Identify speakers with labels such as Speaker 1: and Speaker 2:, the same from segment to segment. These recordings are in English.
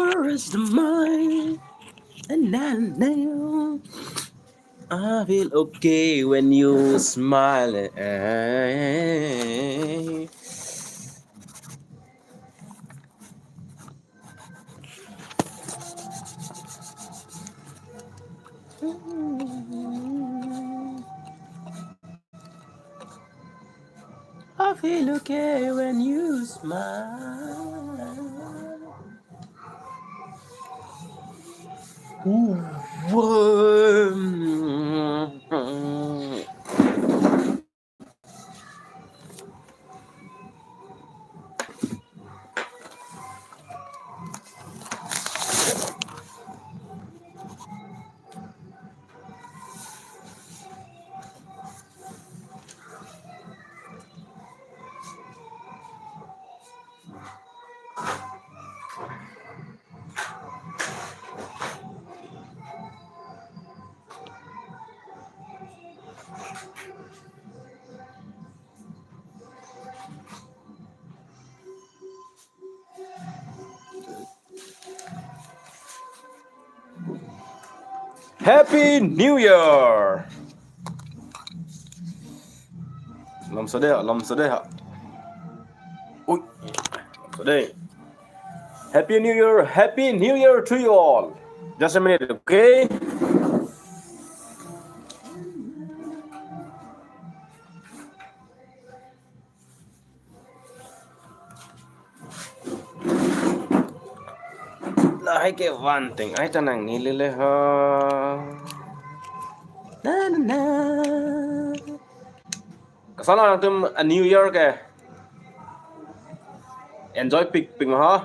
Speaker 1: for rest of mine. And now I feel okay when you smile. I feel okay when you smile. Happy New Year! Lom số đây hả? Lom số đây hả? Ui, lom số đây. Happy New Year! Happy New Year to you all! Just a minute, okay? Lại cái văn tình ai ta nàng nghĩ lê ha. Na na na. Kasana lang tum a New Year ke. Enjoy pick mà ha.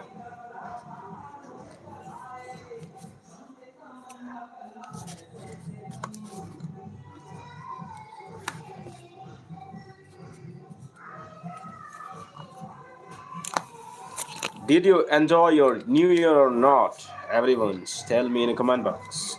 Speaker 1: Did you enjoy your New Year or not? Everyone, tell me in the comment box.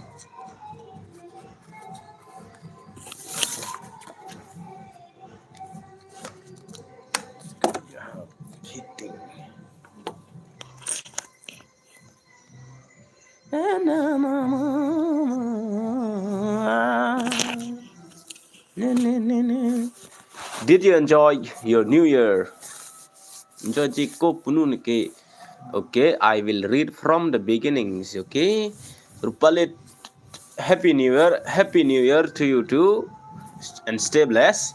Speaker 1: Did you enjoy your New Year? Enjoy Jiko punun ke. Okay, I will read from the beginnings. Okay, Rupalit, Happy New Year to you too, and stay blessed.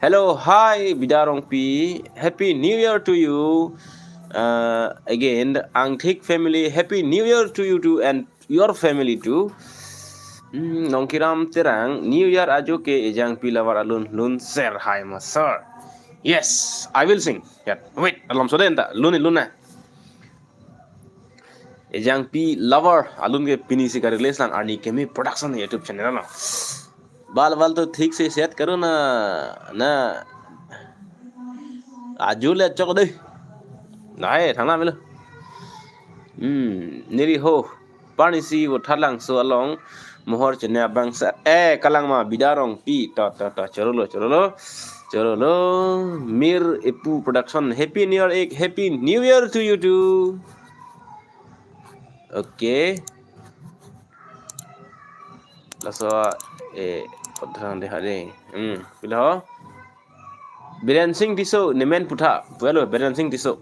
Speaker 1: Hello, hi Bidarong P. Happy New Year to you. Again, the Angthik family, Happy New Year to you too, and your family too. Nongkiram terang New Year ajo ke ejang pilawar alun lun ser hai ma sir. Yes, I will sing. Yeah. Wait, alam so den ta lun na. Ejang pi lover alun के पिनी से कर relation आनी के में production YouTube channel ना बाल बाल तो ठीक से सेट करो ना आजू ले चक दे नाय थाना मिलो नेरी हो पानी सी वो थारलांग सो अलोंग मोहर चने बांगसा कलांग मा बिदारोंग पी ता चलो लो मिर एपू प्रोडक्शन हैप्पी न्यू ईयर एक happy new year to you too Okay. Laso kodran de hade. Bilo. Biren sing diso nemen putha. Puelo biren sing diso.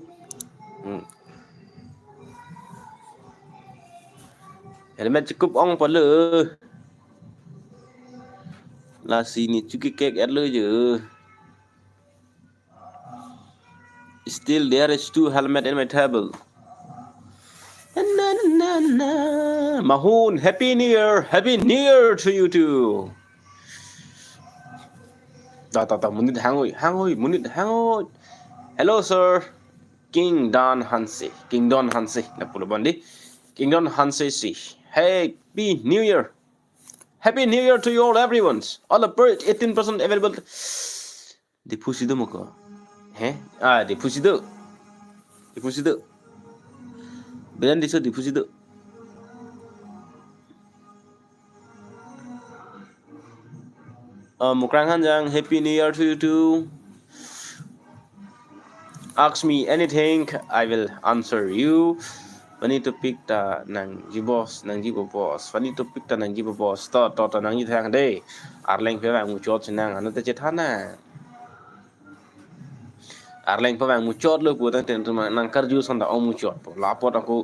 Speaker 1: Helmet cukup ong pala. La sini cuki kek adlo je. Still there is 2 helmet in my table. Mahoon, Happy New Year to you too. Munit hangoi, Hello sir, King Don Hansi, Napulo Bandi, King Don Hansi si. Happy New Year to you all, everyone. All the birds 18% available. Dipusido mo ko, dipusido. Bilan diso dipusido. Mukrang Hanjang, Happy New Year to you too. Ask me anything, I will answer you. funny topic ta nang jibos nang jibo boss funny topic ta nang jibo boss to nang ji thang de arleng pe bang mu chot sinang anu te chethana arleng pe bang mu chot lo pu ta ten tu nang kar ju son da om mu chot po la pot aku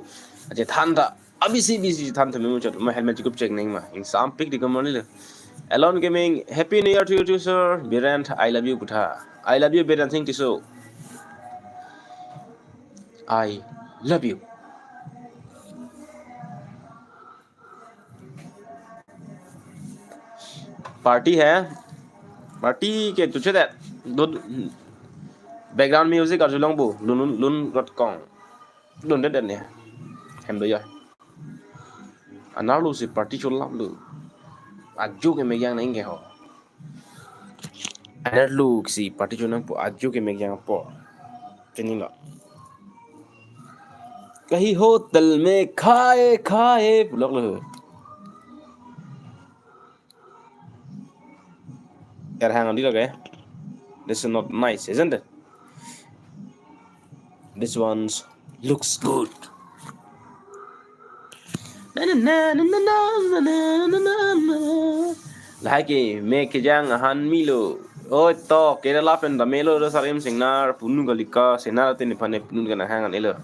Speaker 1: je than da abisi bisi than te mu chot ma helmet kup check ning ma in sam pic di kamon le Alone Gaming, Happy New Year to you too, sir. Birant, I love you, Putha. I love you, Birant. Thank you so. I love you. Party है party के तुझे that do background music ở Long Bu luôn luôn gọt cong luôn đất nè em bây giờ anh nói luôn si party chôn lắm luôn aju ke megang nang ke ho anh nói luôn si party chôn nang po aju ke megang po chini lo कहीं hotel में खाए खाए पुलक लो यार hang on di lagi this is not nice isn't it this one looks good na na na na na na na na lagi me ke jang han milo oi to ke la pen da melo do sarim singnar punu galika senar te ni phane punu gana hang on elo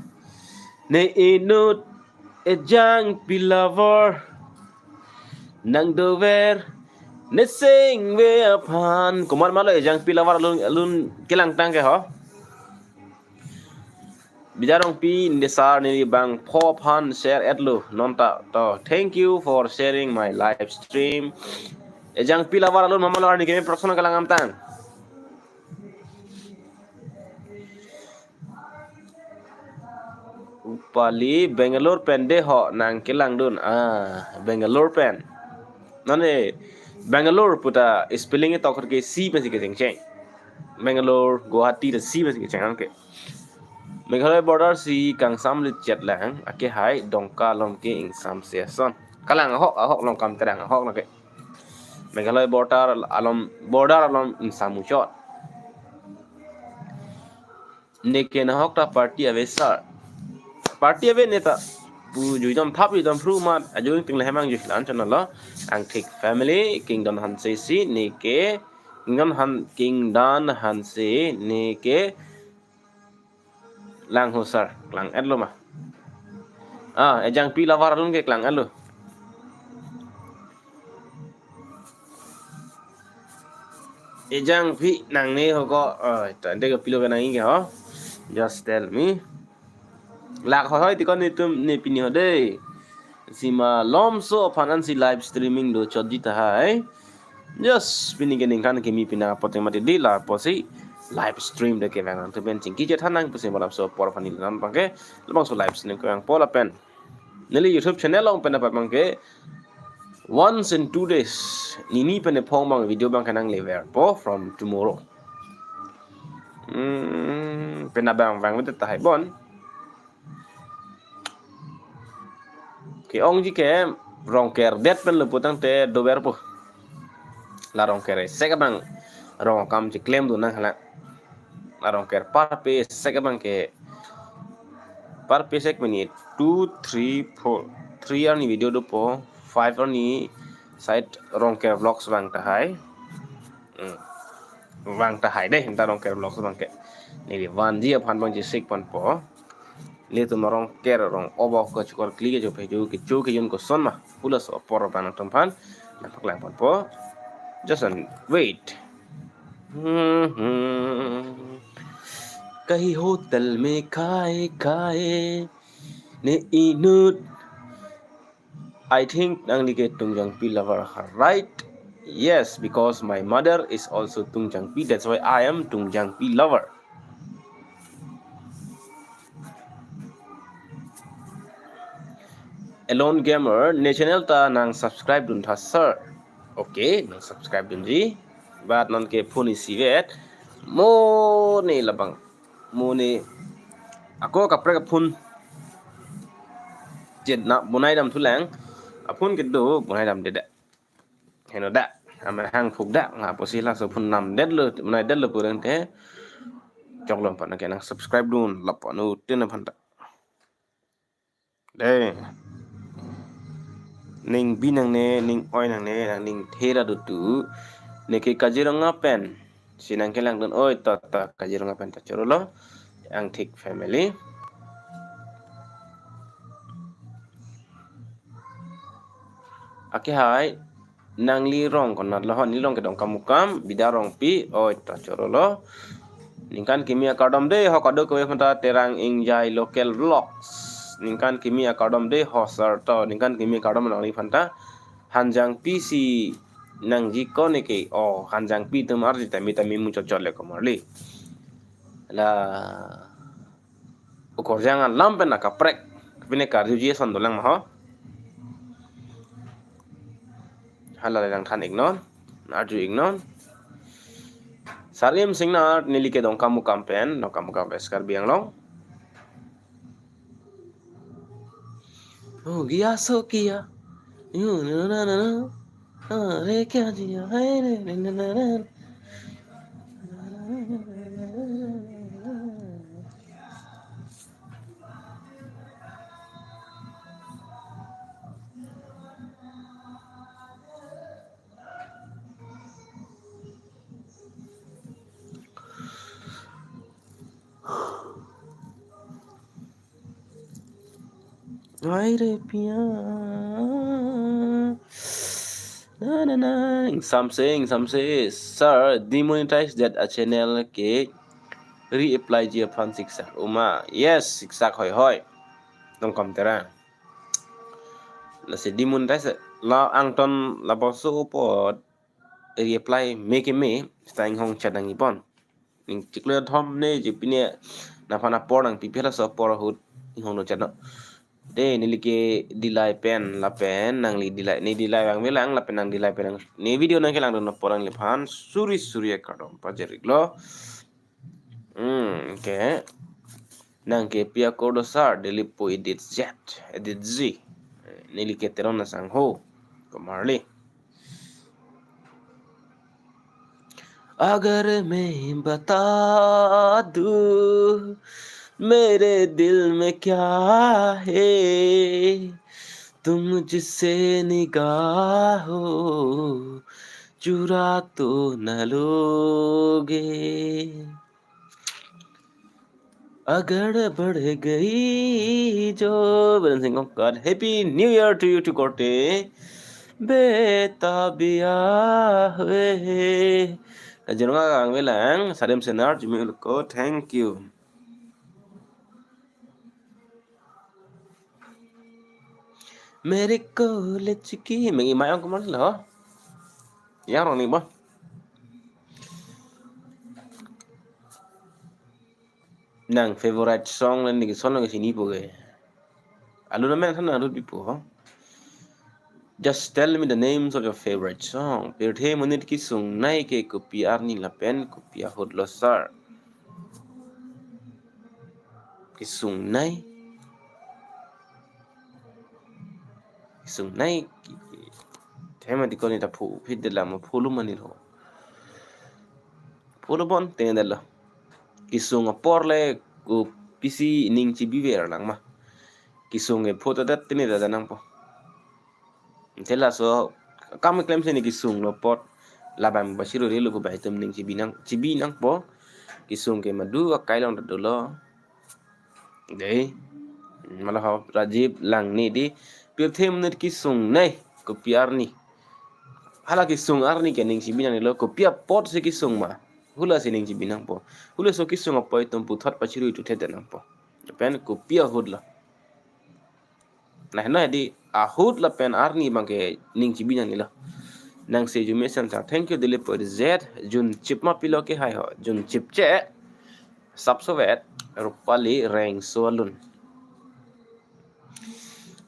Speaker 1: ne inut e jang pilaver nang dover ne sing ve aphan kumar malo e jang pilaver alun kelang tang ke ho bijarong pi nesar ni bang pop han share atlu nonta to thank you for sharing my live stream e jang pilaver alun mamalo ni ke praksana kalangam tang upali Bangalore pen de ho nang kelang dun Bangalore pen nane Bangalore puta spelling it okar ke c में के cheng Bangalore Guwahati the c में के cheng ke Meghalaya border si kang sam lit chat lang ake hai dongka lom ke ing sam se son kalang hok long kam terang hok na ke Meghalaya border alom ing samu chot neke na hok ta party ave sar party ave neta bu juidam thap juidam fru mat ajung ting lehmang ju lan chana lo ang thik family kingdom han se si neke kingdom han se neke lang hosar lang adlo ma ejang pi lavar lun ke lang adlo ejang pi nang ne ho ko tan de ko pilo ke nang ke ho just tell me lạc hỏi thì con này tụi này pin nhiều đây si mà lom so phanan si live streaming do chod di ta hai just pin cái này kan ke mi pina pote mate di la posi live stream de ke vang to ben ching ki je thanang pose malam so por phani nan bang ke lobang so live stream ko ang pola pen neli YouTube channel long pen apa bang ke once in 2 days ni pen phong bang video bang kanang lever po from tomorrow pen abang bang mit ta hai bon cái ông chỉ cái rong kẹt dead bên lụp tăng te dover po là rong kẹt sẽ các bạn rong cam chỉ claim đồ năng là rong kẹt par pe sẽ các bạn cái par pe sek minute 2 3 4 3 ani video do po 5 ani site rong kẹt vlogs bang ta hai đây chúng ta rong kẹt vlogs bang cái này thì van gì phan bang chỉ sek pan po le to marong kera rong obo ko chukor klige jo pe jo ke chu ke yon ko son ma pulas opor ban tam phan na paklang pon po just an wait kahi hotel mein khae ne inut I think nang li ke tungjang pi lover right yes because my mother is also tungjang pi that's why I am tungjang pi lover Alone Gamer national ta nang subscribe dun tha sir okay nang subscribe dun ji bat non ke phone sivet mo ne labang mo ne ako kapre ka phone jet na bunai dam thulang apun ke do bunai dam de heno da ama hang phuk da nga posila so phun nam det le bunai det le purang te chok lom pa na ke nang subscribe dun lap anu tin na phanta đây ning binang ne ning oi nang ne ning thera du tu ne ke Kaziranga pen sinang kelang don oi ta Kaziranga pen ta chorolo ang thik family ake hai nang li rong kon nat lohon ni long ke dong kamukam bidarong pi oi ta chorolo ningkan kimia kadam de ho kado ko phanta terang ingjai local vlogs ningkan kimia kadam de ho sar to ningkan kimia kadam nang li phanta hanjang PC nang jiko ne ke o hanjang pi tu mar jita mi tami mu chole ko marli la ukor jangan lampen na kaprek pine karju ji sondolang ma ho hala lang than ignon arju ignon salim singna nilike dong kamu kampen no kamu kampen skar biang long oh gia so kia you na na na re kya ji hai re na na na ai re pia na na na some say sir demonetize that a channel ke reapply je phan siksak uma yes siksak hoi dong kom tera la se demonetize la angton la boso pot reapply make me stang hong chadang ipon ning chikle thom ne jipine na phana porang pipela so por hut hong no chadno de nilike dilai pen la pen nang li dilai ni dilai bang melang la pen nang dilai pen ni video nang kelang don porang le phan suri kadom pajerik lo ke nang ke pia kodosar delipo edit z nilike teron na sang ho komarli अगर मैं बता दूं मेरे दिल में क्या है तुम मुझसे निगाहों चुरा तो न लोगे अगर बढ़ गई जो God happy new year to you to Korte बेताबिया हुए Jangan orang bilang Sadim Senar Jimmy Ulko thank you मेरे कॉलेज की mengi mai ang kemana lo ya orang ni bah nang favorite song lan ni song nang sini po ge alu na men sana alu pipo ha just tell me the names of your favorite song pirthe munit ki sung nai ke ko piar ni la pen ko pia hot lo sar ki sung nai tema di ko ni ta phu phit de la mo phulu mani lo phulu bon te de la kisung a porle ku pisi ning chi biver lang ma kisung e photo dat tini da nang po tela so kam claim se ni kisung lo pot labam basiru re lu ko bai tem ning chi binang po kisung ke madu akai long da lo de mala ha rajib lang ni di pirthem net kisung nei ko piar ni hala kisung ar ni ke ning chi binang lo ko pia pot se kisung ma hula sining ji binang po hula so kisung apoi tum pu thot pachiru tu the denang po pen ko pia hudla na di a hudla pen arni bangke ning ji binang ni la nang se ju mesen sa thank you dile por z jun chip ma pilo ke hai ho jun chip che sabso vet rupali reng solun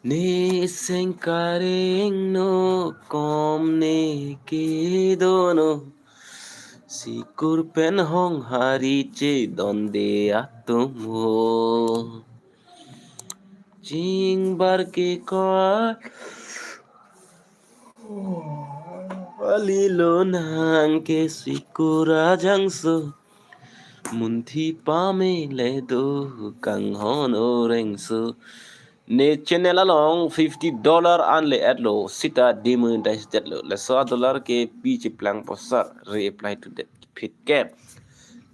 Speaker 1: ni senkareng no komne ke dono Sikur pen hong hari che donde atomo Jing bar ke kor Alilo nang ke sikura jangso Munthi pame le do kang hono rengso ne channel along $50 an le adlo sita demonetize that lo la $100 ke piche plan posar reapply to that fit cap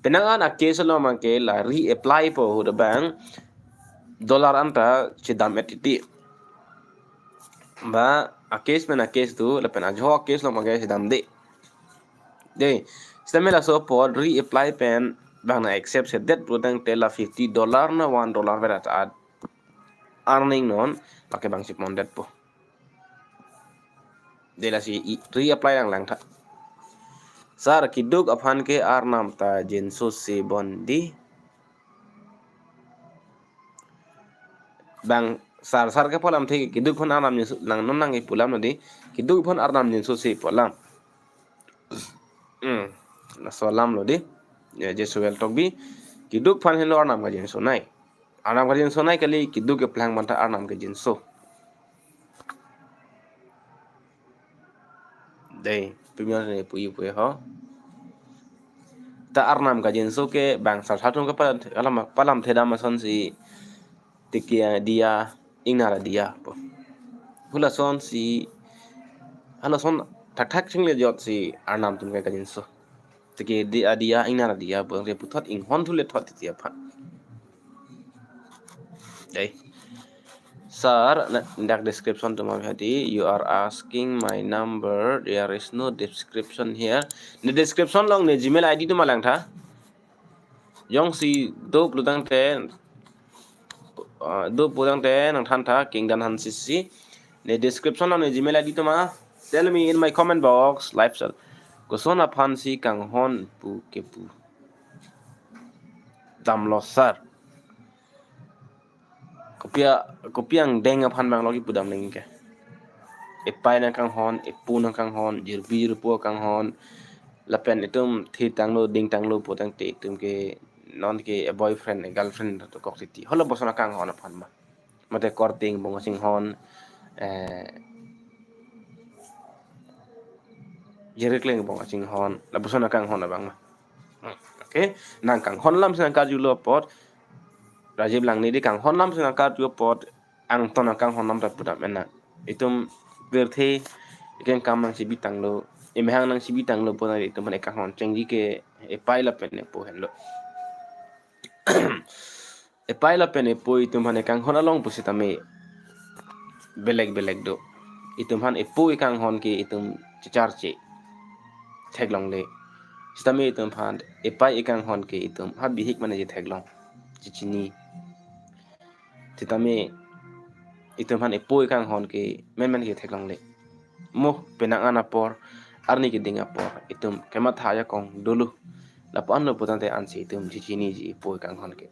Speaker 1: penangan a case lo man ke la reapply po the bank dollar anta chidam etiti ba a case tu la pena jo case lo man ke chidam de stamela so por reapply pen bang na accept set that product tela $50 na $1 verat ad earning non pakai bang sip mondet po de la si reapply lang tha sar kiduk aphan ke arnam ta jenso se bondi bang sar ke polam the kiduk phon arnam jenso nang non nang ipulam nadi kiduk phon arnam jenso se polam na solam lo di jesu wel tokbi kiduk phan helo arnam ga jenso nai arnam ga jenso nai kali kiduk ke plang manta arnam ga jenso đây punya ne pui ho ta arnam ga jenso ke bang sar satung ke palam theda ma son si tikia dia inara dia po hula son si hala son tak single jot si arnam tum ga jenso tike dia inara dia po re puthot ing hon thule thot ti aphan đây sir in the description to my you are asking my number there is no description here the description long ne gmail id to malang tha yong si do plutang te do pudang te nang than tha king dan han si ne description long ne gmail id to ma tell me in my comment box lifestyle ko sona phan si kang hon pu ke pu dam lo sir kopiang deng aphan bang logi pudam ning ke epai na kang hon epu na kang hon jirbi rupo kang hon lapen itum thi tang lo ding tang lo potang te tum ke non ke a boyfriend a girlfriend to kok ti holo bosona kang hon aphan ma mate korting bong sing hon jerekleng bong sing hon la bosona kang hon abang ma okay nang kang hon lam sang ka julo pot rajib lang ni di kang hon lam sang ka julo pot ang ton kang hon nam ta pudam ena itum berthe iken kamang si bitang lo imehang nang si bitang lo pona itum ne kang hon chengi ke epai la pen ne po hen lo epai la pen e po itum ne kang hon along pusita me beleg do itum han epo kang hon ke itum charche theglong le stame itum phan epai kang hon ke itum ha bihik mane je theglong chichini titame itum han epo kang hon ke men ke theglong le mo penang ana por arni ke dinga por itum kema thaya kong dulu la pan no potante ansi itum chichini ji epo kang hon ke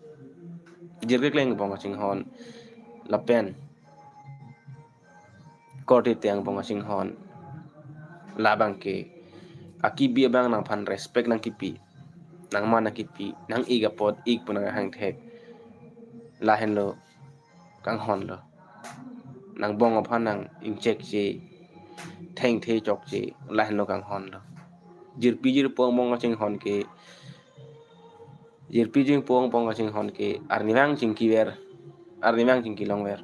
Speaker 1: jirge kleng bong sing hon la pen korte tiang bong sing hon labang ke akibi bang nang phan respect nang kipi nang mana kipi nang iga pot ik punang hang thek la hen lo kang hon lo nang bong phan nang incheck je theng the chok je la hen lo kang hon lo jir pong bong sing hon ke jir jing pong bong sing hon ke arniwang ching kiwer arniwang ching kilong wer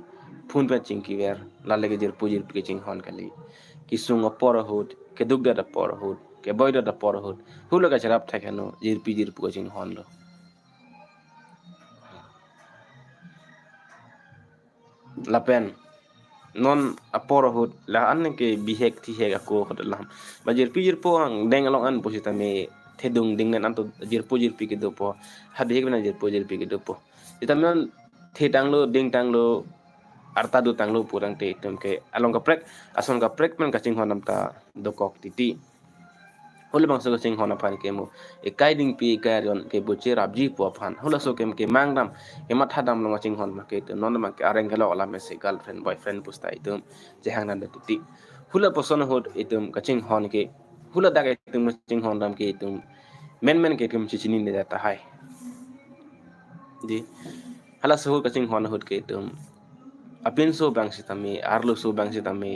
Speaker 1: phun pe ching kiwer la lege jir pi ching hon kali kisung opor hot ke dugda da por hot ke boyda da por hot hulo ka charap thakano jir pu ching hon lo lapen non apor hot la an ke bihek thi hega ko khot lam ba jir pu ang deng along an posita me thedung ding nan anto jir pi ke do po ha bihek na jir pi ke do po itamen thedang lo ding tang lo arta du tang lo purang te tum ke along ka prek ason ka prek men ka ching honam ta dokok titi hole bang so sing hona phan ke mo e kai ding pi karion ke boche rabji po phan hola so kem ke mangram ke matha dam lo ching hon ma ke to non ma ke areng gelo ala me se girlfriend boyfriend pusta itum je hang nan titi hula poson hot itum ka ching hon ke hula daga itum ching hon dam ke itum men ke kem chichini ne data hai di hala so ka ching hon hot ke itum apin so bang sitame arlo so bang sitame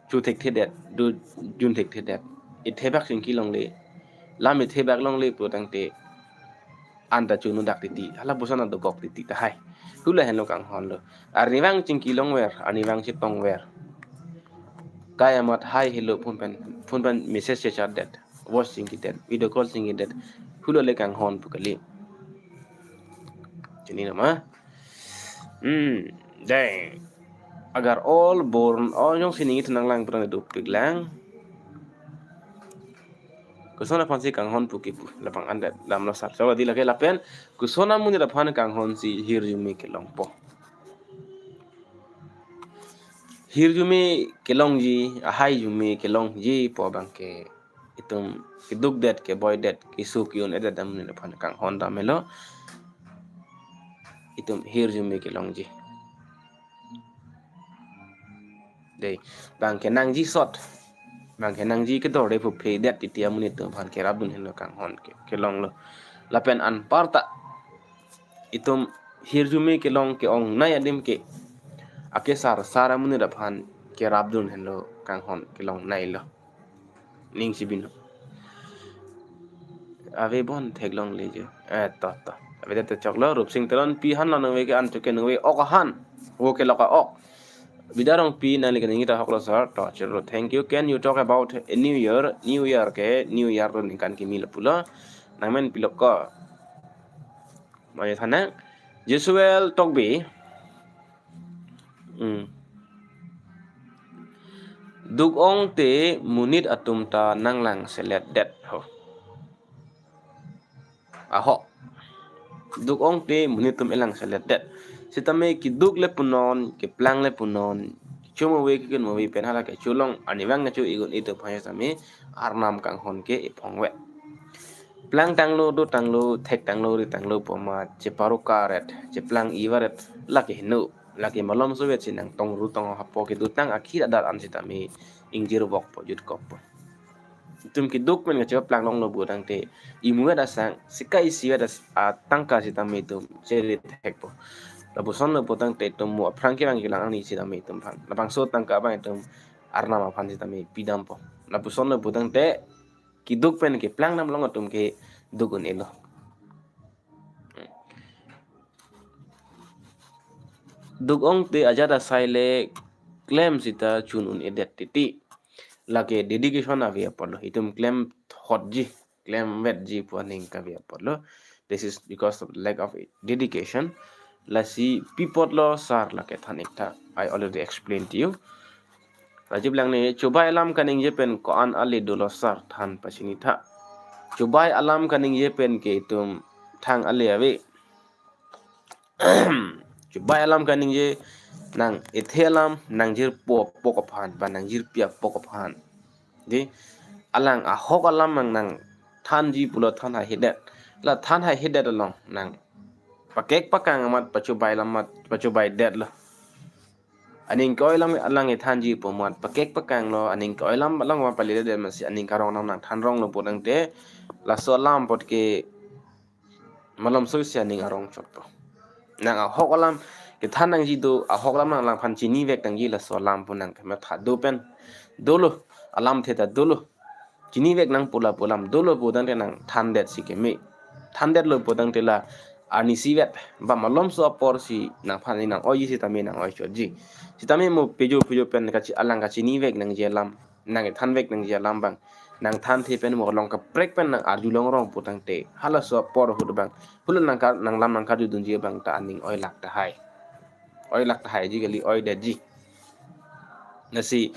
Speaker 1: chu thek thedet du jun thek thedet it thebak sing ki long le lam it thebak long le po tang te anda chunu dak titi hala busana do gok titi ta hai hula hen lo kang hon lo arniwang chingki long wer aniwang chitong wer kaya mat hai hello phun pen message chat that voice chingki that video call chingki that hula le kang hon pukali chini nama dang agar all born all yung siningi tenang lang pernah duplik lang kusona pansi kang hon puki pu lapang anda lam lo sar sawa dila ke lapen kusona muni da pan kang hon si hirjumi ke longpo hirjumi ke longji ahai jumi ke longji po bangke itum kiduk det ke boy det kisuk yun edat da muni da pan kang hon da melo itum hirjumi ke longji dei bangke nangji sot bangke nangji ke dor de pu pe det titia muni tum pan ke rabun hen lo kang hon ke long lo lapen an parta itum hirjumi ke long ke ong na yadim ke ake sara muni da phan ke rabdun hen lo kang hon ke long nai lo ning sibin ave bon thek long leje ta ave ta chok lo rup sing tron pi han lo we ke an to ke we ok han wo ke lo ka ok bidarong pi na le ke ngi ta hok lo sir to chero thank you can you talk about a new year ke new year ro ning kan ki mi lo pula namen pilok ko mai thana Josuel Togbi duk ong te munit atum ta nang lang selet det ho aho duk ong te munit tum elang selet det sitame ki duk le punon ke plang le punon chumo we ki mo we pen hala ke chulong ani wang chu igun itu phaya sami arnam kang hon ke ipong we plang tanglo do tanglo thek tanglo ri tanglo poma che parukaret che plang iwaret laki hinu laki malom so wet sinang tong ru tong hapo ke dutang akhir adar an sitami ingjir wok po jut kop po tum ki duk men ngacha plang long no bu dang te imu da sang sikai siwa da tangka sitami tum cheri thek po la bu son no potang te tum mo phrang ke bang gilang ani sitami tum phan la bang so tangka bang tum arna ma phan sitami pidam po la bu son no potang te ki duk pen ke plang nam long tum ke dugun elo duk ong te ajada saile claim sita chunun edet titi lake dedication avia polo itum claim hotji claim wetji puaning kavia polo this is because of lack of dedication la si people lo sar lake thanikta I already explained to you rajib lang ne chubai alam kaning je pen ko an ali dolo sar than pasini tha chubai alam kaning je pen ke tum thang ali ave chubai alam kaning je nang ethelam nang jir pokophan ba nang jir pia pokophan di alang a hok alam nang than ji pulo than ha hidet la than ha hidet long nang pakek pakang amat pachubai lamat pachubai det la aning ko lam alang e than ji pomat pakek pakang lo aning ko lam alang wa palile de masi aning karong nang than rong lo podang te la so lam pot ke malam so sia ning arong chot po nang a hok alam ke than nang ji do a hok lam nang lang phan chi ni vek tang ji la so lam punang ke ma tha do pen dolo alam theta dolo chini vek nang pula pulam dolo podang te nang than det si ke me than det lo podang te la ani si vet ba malom so por si nang phani nang oyi si tami nang oi choji si tami mo pejo pen ka chi alang ka chini vek nang je lam nang than vek nang je lam bang nang than the pen mo long ka prek pen nang arju long rong podang te hala so por hu bang pulan nang ka nang lam nang ka du dun je bang ta aning oi lak ta hai ji gali oi det ji nasi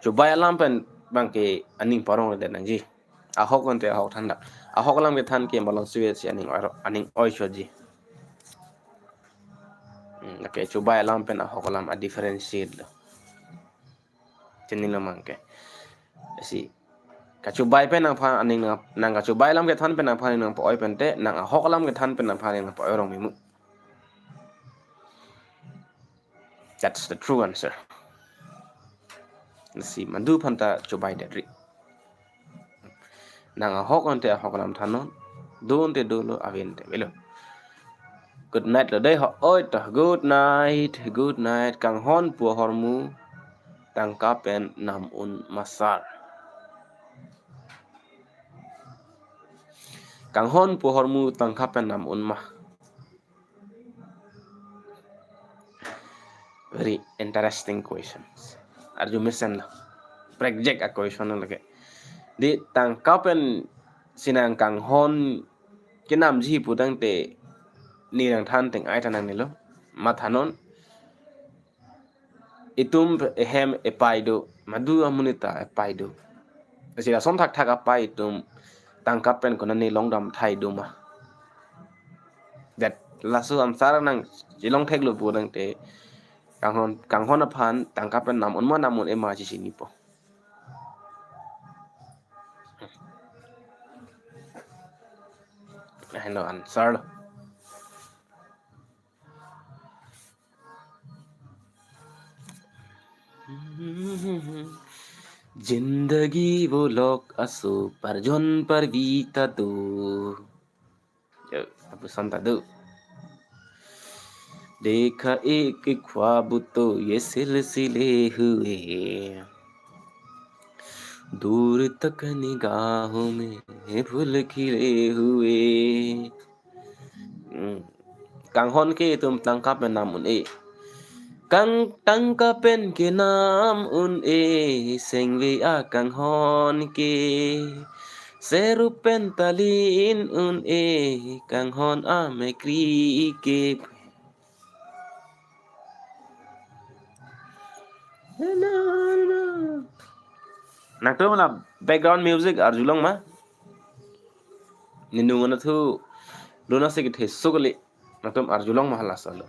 Speaker 1: coba alam pen bang ke aning parong de nang ji ahok kon te ahok thanda ahok lam ke than ke malong suwe si aning oi choji okay coba alam pen ahok lam a differentiate lo chening lo mang ke si ka coba pen nang phan aning nang ka coba alam ke than pen nang phan nang po oi pen te nang ahok lam ke than pen nang phan nang po oi rong mimu that's the true answer si mandu phanta coba de nang ahok on te ahok lam thanon don te dolo avente velo good night lo dai ho oi ta good night kang hon pu hormu tangka pen nam un masar kang hon pohormu tangkapan nam unmah. Very interesting questions. Arju mission lah. Project a question lagi. Di tangkapan sinang kang hon kinam ji pudang te ni nang than teng ai tanang nilo mathanon itum ehem epaido madu amunita epaido. Sila som thak thak apai itum tangkapan konani longdam thai duma. That lasu am sarang nang jilong thek lu pudang te kang hon aphan tangkapan nam unma namun ema ji sini po. Hello answer. जिंदगी वो लोग असो पर zone पर बीता दो अब संता दो देखा एक ख्वाब तो ये सिलसिले हुए दूर तक निगाहों में फूल खिले हुए kang hon ke tum tangkap namun kang tangkapen ke nam un sengwe a kang hon ke serupen talin un kang hon a mekri ke nak tu mana background music arjulong ma ninungan tu luna sikit hesukali nak tu arjulong mahala salo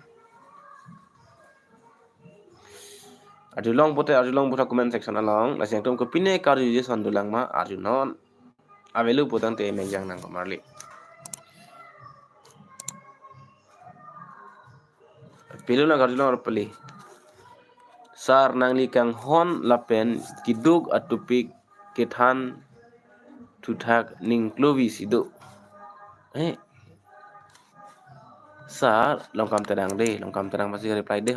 Speaker 1: Arjulong buta comment section along lasing tum ko pine karu je sandulang ma arjunon avelu putang te menjang nang komarli pilu na arjulong pali sar nang li kang hon lapen kiduk atupik kethan tuthak ning klovi sido sar longkam terang masih reply deh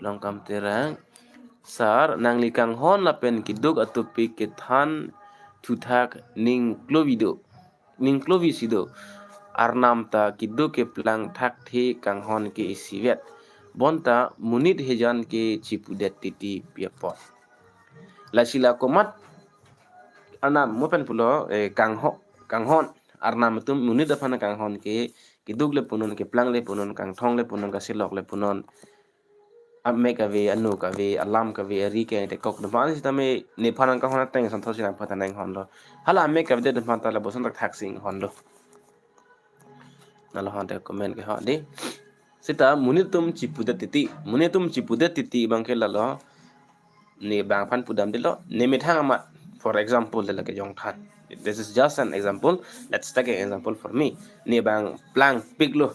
Speaker 1: longkam terang sar nang likang hon lapen kiduk atupik kethan tuthak ning klovi sido arnam ta kiduk ke plang thak the kang hon ke isivet bonta munit hejan ke cipudet titi piapot lasila komat anam mopen pulo kang hon arnam tum munit apana kang hon ke kiduk le punon ke plang le punon kang thong le punon ka silok le punon amme kave anu kave alam kave rike te kok depan si tame ne phanan ka hona teng san thosi na phatan nang hon lo hala amme kave de depan ta la bosan tak taxing hon lo nalo hon te comment ke ha de sita munitum cipuda titi bang ke lalo ne bang phan pudam de lo ne methang amat for example de la ke jong that this is just an example let's take an example for me ne bang plang pig lo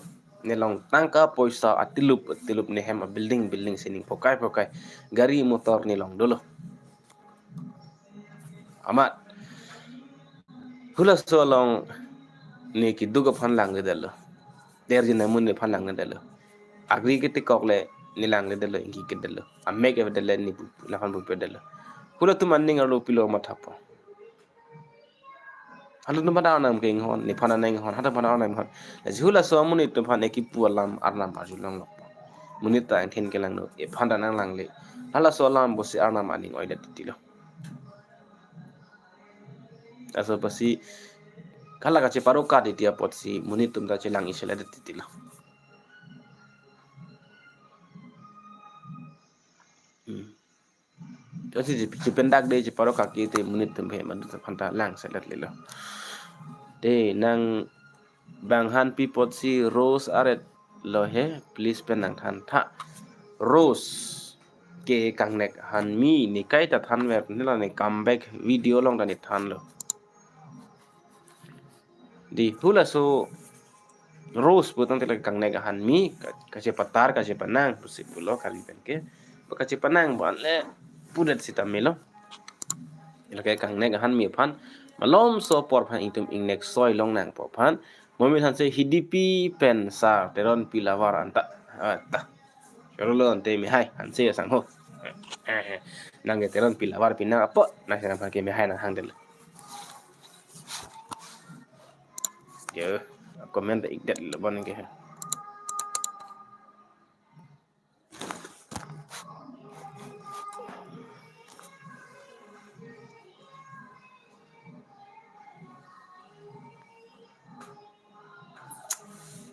Speaker 1: nelong tangka poisa atilup ne hem building sining pokai gari motor nelong dulu amat hula solong ne ki duga phan lang delo der jina mun ne phan lang delo agri ke tikok le nilang le delo ingi ke delo amme ke delo ni la phan bu delo hula tu manning alo pilo mathapo halu no bada nam ke ngon ni phana nang hon hata bada nam hon jhula so muni to phan eki pualam arnam ajulong lo muni ta thin ke lang no e phanda nang lang le hala so lam bosi arnam aning oida titilo aso pasi kala ka che paro ka ditia pot si muni tum ta che lang isela titilo to si pendak de che paro ka ki te muni tum he man ta phanta lang selat le lo de nang bang han pi pot si rose aret lo he please pen nang than tha rose ke kang nek han mi ni kai ta than ver ni la ne comeback video long da ni than lo di hula so rose putang te kang nek han mi ka che patar ka che panang pusi pulo kali pen ke ka che panang ban le pudet sita melo ila kai kang nek han mi phan malom so por phan itum ing nek soy long nang po phan momi han se hidipi pen sa teron pilawar anta ta Chorolo ante mi hai han se sang ho nang ge teron pilawar pinang apa na sang phan ke mi hai na hang del Ya, komen tak ikut leban ke.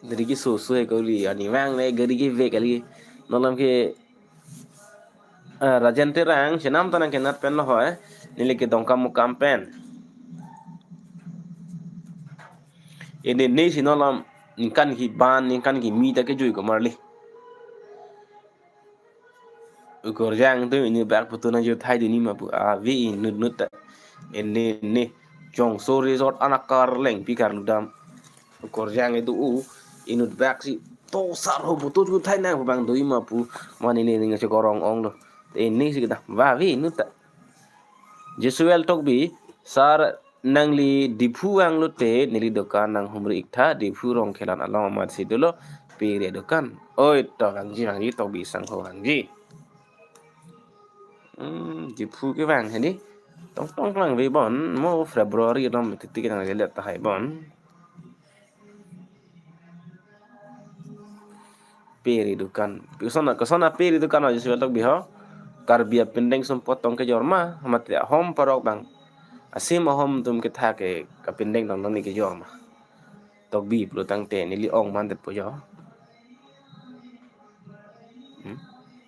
Speaker 1: Dari ki susu kau li, ani wang le gari ki ve kali, nolam ke rajan terang, senam tanang kenat pen lo hoy, nili ke dongkam mukam pen. Ini ni si nolam inkan ki ban, inkan ki mita ke jui komarli. Ukor jang tu ini bak putuna jo thai dini ma pu a vi nut nut ta. Ini ni jong so resort anakar leng pikar ludam. Ukor jang itu inut bak si to sar ho butu ju thai na bang doi ma pu man ini ni se korong ong lo. Ini si kita va vi nut ta. Jesuel tok bi sar nang li dipu ang lu te nili dokan nang humri ikta dipu rong kelan along mat si dulu pire dokan. Oi to ang ji tok bi sang ho ang ji. Dipu cái vàng thế đi tông tông lang với bọn mo February năm thì cái này là tại bọn peri dukan kesana peri dukan aja sih tak biho karbia pendeng sempot tong ke jorma amat ya hom parok bang asim hom tum kita ke pendeng tong ni ke jorma tok bi plu tang te ni li ong man det po jo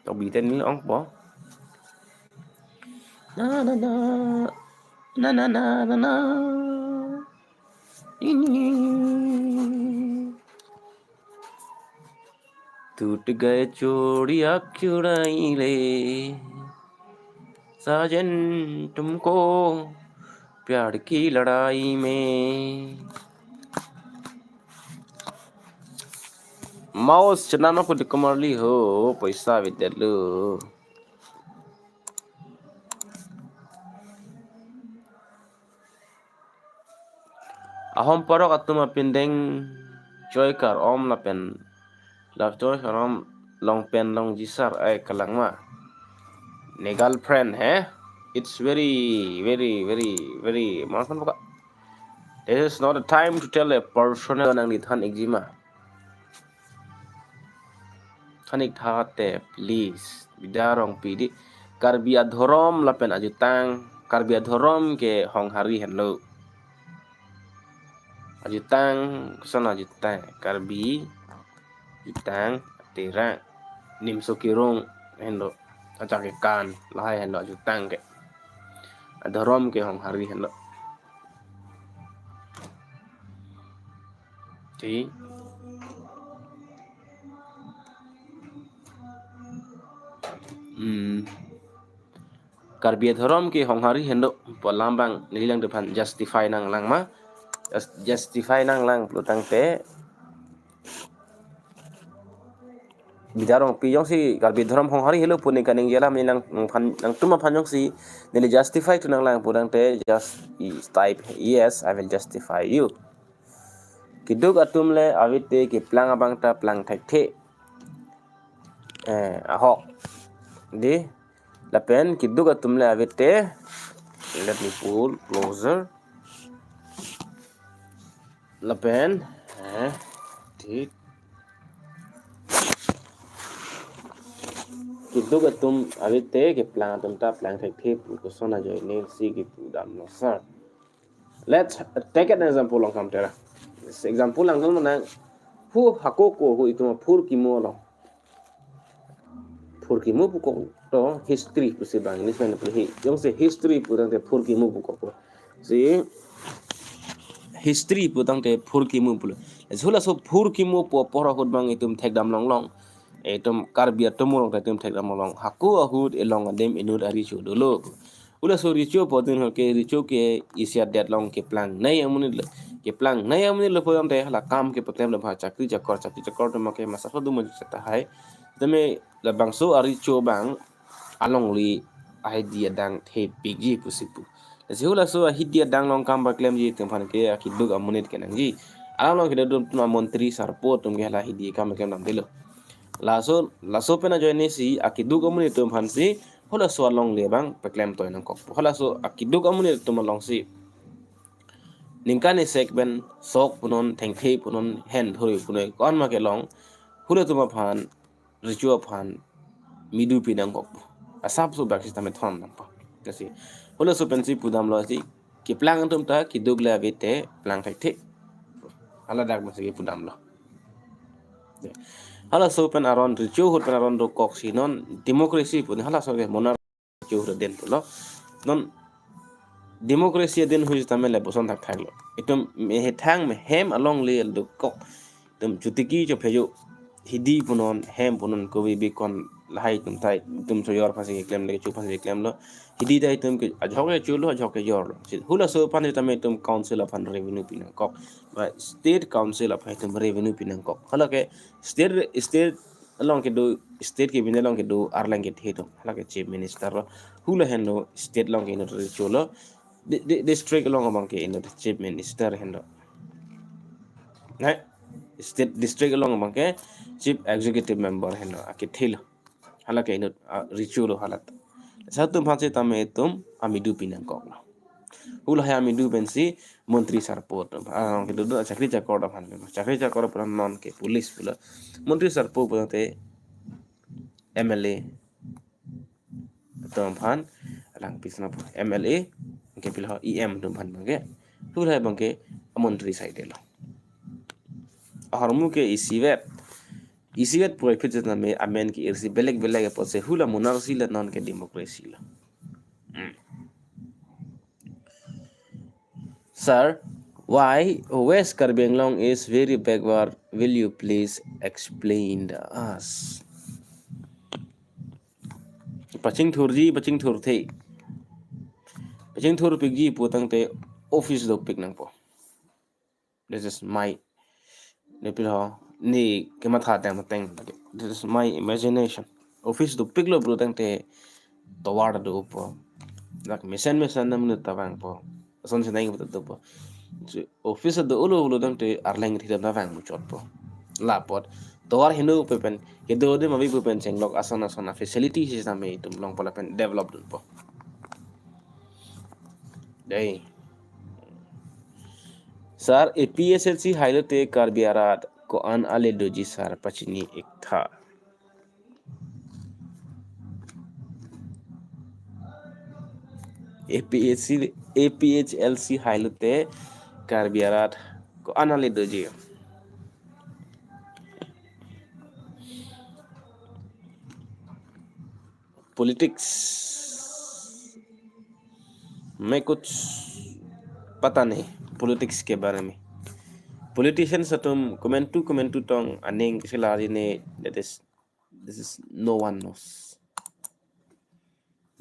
Speaker 1: tok bi ten ni ong po na na na na na na na na टूट गए चोड़िया चुड़ाई ले साजन तुमको प्यार की लड़ाई में mouse चनाना को कमरली हो पैसा विद्यालु ahom parok atuma pindeng joykar om lapen love joy karam long pen long jisar ay kalangma negal friend it's very masan buka this is not a time to tell a person nang dithan exima thanik thate please bidarong pidi karbia dhorom lapen ajutang karbia dhorom ke hong hari hello ajutang kesana ajutang karbi jutang tira nim sokirong hendo acake kan lahai hendo ajutang ke adharom ke hong hari hendo ti karbi adharom ke hong hari hendo polambang nilang depan justify nang lang ma justify nang lang plutang te bidarong piyong si karbi dharam hong hari hello puni kaning jela minang nang tuma phanjong si nili justify tu nang lang pudang te just type yes I will justify you kiduk atum le avite ki plang abang ta plang thak the ahok di lapen kiduk atum le avite let me pull closer lapen di किदो का तुम अभी ते के plan तुम ता plan थे को सोना जो ने सी की पूरा no sir let's take an example long kam tera this example lang na hu hako ko hu itu phur ki mo lo phur ki mo ko to history ko se bang ni sen pe hi yong se history purang te phur ki mo ko si history putang te phur ki mo pul zula so phur ki mo po pora hot bang itum thek dam long long etum karbia tomorong tatum thek dam long haku ahud elong adem inur ari chu dolo ula so richo podun ke richo ke isia dead long ke plan nai amunil ke plan nai amunil podam te hala kam ke potem la bha chakri chakor to make masa so dum chata hai tame la bangso ari chu bang along li idea dang the pigi pusipu zula so hidia dang long kam ba claim ji tum ke akiduk amunit kenang ji along ke dum tuma montri sarpo tum ke hala hidia kam ke nam dilo laso pena join si akiduk amunit tum si hola so long le bang peklem to nang kok hola so akiduk amunit tum long si Ningkan is segment sok punon tengke punon hand huri punoi kon ma ke long hula tuma phan ritual phan midu pinang kok asap so bak sistem thon nampa kasi hula so pensi pudam lo si ki plang tum ta ki dugla vete plang thai the ala dak masigi pudam lo hala so pen aron ritual hut pen aron do kok si non democracy pun hala so ke monar ritual den lo non democracy den hui tamel le boson thak thak lo itum me he thang me hem along le do kok tum chutiki cho phejo hidi punon hem punon ko bi kon lahai tum tai tum so yor phasi klem le chu phasi klem lo hidi dai tum ke ajhoke chu lo ajhoke yor lo hula so pan tame tum council of revenue pinang kok ba state council of tum revenue pinang kok hala ke state along ke do state ke bin along ke do arlang ke theto hala ke chief minister lo hula hen lo state long ke no chu lo district along among ke in the chief minister hen lo right state district along among ke chief executive member hen lo akithil hala ke no ritual halat satu phanse tame tum amidu pinang kok lo hula ha amidu bensi मंत्री सरपोट के दो चाकरी चाकर भान चाकरी चाकर पर non के पुलिस पुला मंत्री सरपो पते एमएलए तो भान रंग पिसना एमएलए के पिला ईएम तो भान बंगे हुल है बंगे मंत्री साइड लो हरमु के इसीवेट प्रोफिट जना में अमेन की इरसी बेलेग बेलेग पसे हुला मोनार्सी ल नॉन के democracy low Sir, why West Karbi Anglong is very backward? Will you please explain to us? Paching Thurji, Paching Thurte. Paching Thur Pigji Putangte office do pig nangpo. This is my Nepilho ni Kematha Damatang. This is my imagination. Office do piglo Brutangte Tawada do po. Like Misan Misanam Tavangpo. Son senang betul po. Office do ulo dang te arlang thidam na vang muchot po. Lapot. Tawar hinu pepen ke do de mabi pepen senglok asana facility system me tum long pala pen develop dun po. Dai. Sir APSLC highlight karbiarat ko an ale doji sar pachini ek tha. APHLC highlight karbiarat ko anale doji politics में कुछ पता नहीं politics के बारे में politician sa tum komentu tong aning silari ne this is no one knows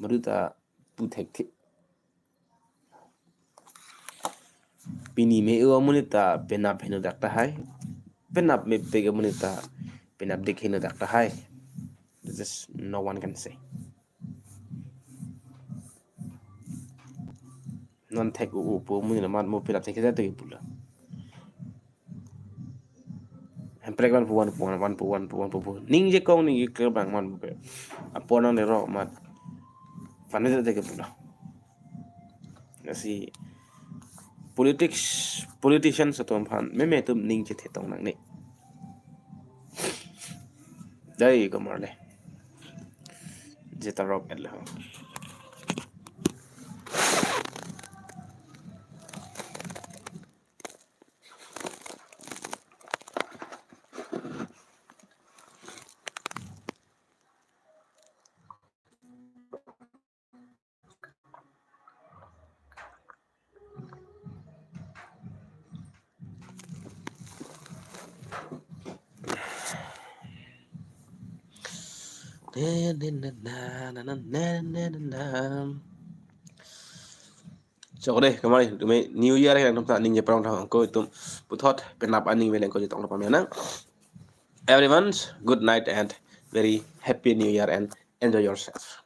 Speaker 1: maruta puthek pini me o munita penap henu dakta hai penap me pega munita penap dik henu dakta hai this is no one can say non thek u po munina mat mo penap thek ta pula pregnant one ning je kong ni ke bang man be apona ne ro mat fanese de ke pula asi politicians sa tom phan me tum ning je the tong nang ni dai ko marle je ta rock el ha so deh kemarin tume new year yang tum ning je prong thang ko tum puthot penap aning velen ko je tong pa menang everyone's good night and very happy new year and enjoy yourself.